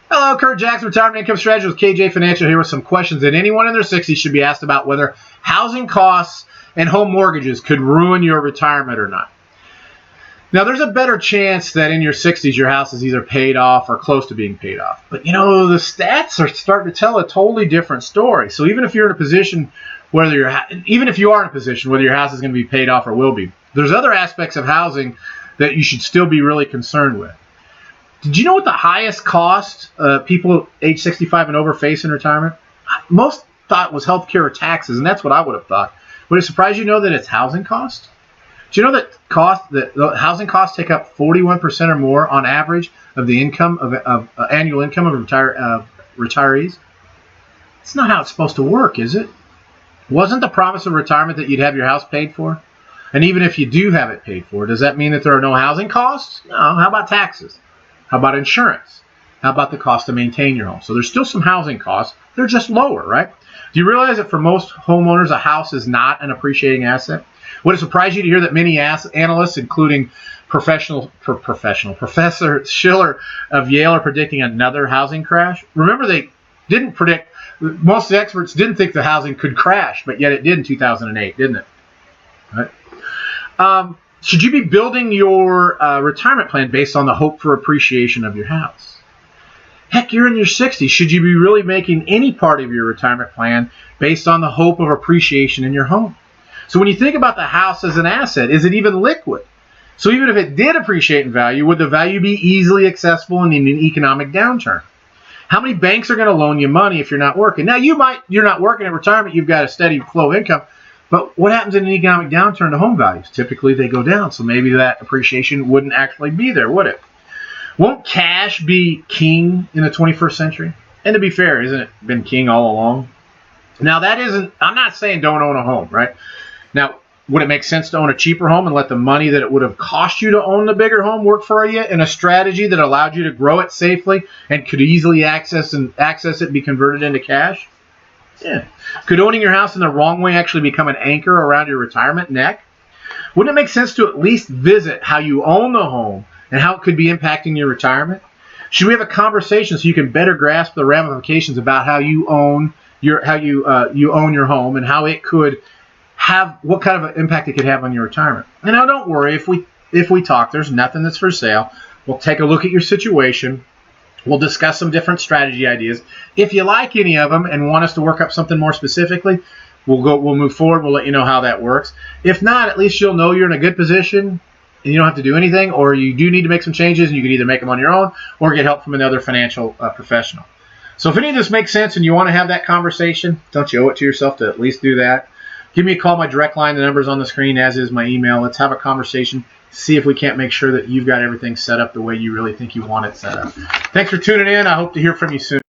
Hello, Kurt Jackson, Retirement Income Strategist with KJ Financial here with some questions that anyone in their 60s should be asked about whether housing costs and home mortgages could ruin your retirement or not. Now, there's a better chance that in your 60s your house is either paid off or close to being paid off. But, the stats are starting to tell a totally different story. So even if you're in a position, whether your house is going to be paid off or will be, there's other aspects of housing that you should still be really concerned with. Did you know what the highest cost people age 65 and over face in retirement? Most thought was healthcare or taxes, and that's what I would have thought. Would it surprise you to know that it's housing costs? Do you know that the housing costs take up 41% or more on average of the income of annual income of retirees? It's not how it's supposed to work, is it? Wasn't the promise of retirement that you'd have your house paid for? And even if you do have it paid for, does that mean that there are no housing costs? No. How about taxes? How about insurance? How about the cost to maintain your home? So there's still some housing costs. They're just lower, right? Do you realize that for most homeowners, a house is not an appreciating asset? Would it surprise you to hear that many analysts, including Professor Schiller of Yale, are predicting another housing crash? Remember, they didn't predict, most experts didn't think the housing could crash, but yet it did in 2008, didn't it? Right? Should you be building your retirement plan based on the hope for appreciation of your house? Heck, you're in your 60s. Should you be really making any part of your retirement plan based on the hope of appreciation in your home? So when you think about the house as an asset, is it even liquid? So even if it did appreciate in value, would the value be easily accessible in an economic downturn? How many banks are going to loan you money if you're not working? Now, you're not working at retirement, you've got a steady flow of income. But what happens in an economic downturn to home values? Typically, they go down, so maybe that appreciation wouldn't actually be there, would it? Won't cash be king in the 21st century? And to be fair, isn't it been king all along? Now, I'm not saying don't own a home, right? Now, would it make sense to own a cheaper home and let the money that it would have cost you to own the bigger home work for you in a strategy that allowed you to grow it safely and could easily access it and be converted into cash? Yeah. Could owning your house in the wrong way actually become an anchor around your retirement neck? Wouldn't it make sense to at least visit how you own the home and how it could be impacting your retirement? Should we have a conversation so you can better grasp the ramifications about how you own your home and how it could have, what kind of an impact it could have on your retirement? And now don't worry, if we talk, there's nothing that's for sale. We'll take a look at your situation. We'll discuss some different strategy ideas. If you like any of them and want us to work up something more specifically, we'll move forward. We'll let you know how that works. If not, at least you'll know you're in a good position and you don't have to do anything, or you do need to make some changes and you can either make them on your own or get help from another financial professional. So if any of this makes sense and you want to have that conversation, don't you owe it to yourself to at least do that? Give me a call. My direct line, the number's on the screen, as is my email. Let's have a conversation. See if we can't make sure that you've got everything set up the way you really think you want it set up. Thanks for tuning in. I hope to hear from you soon.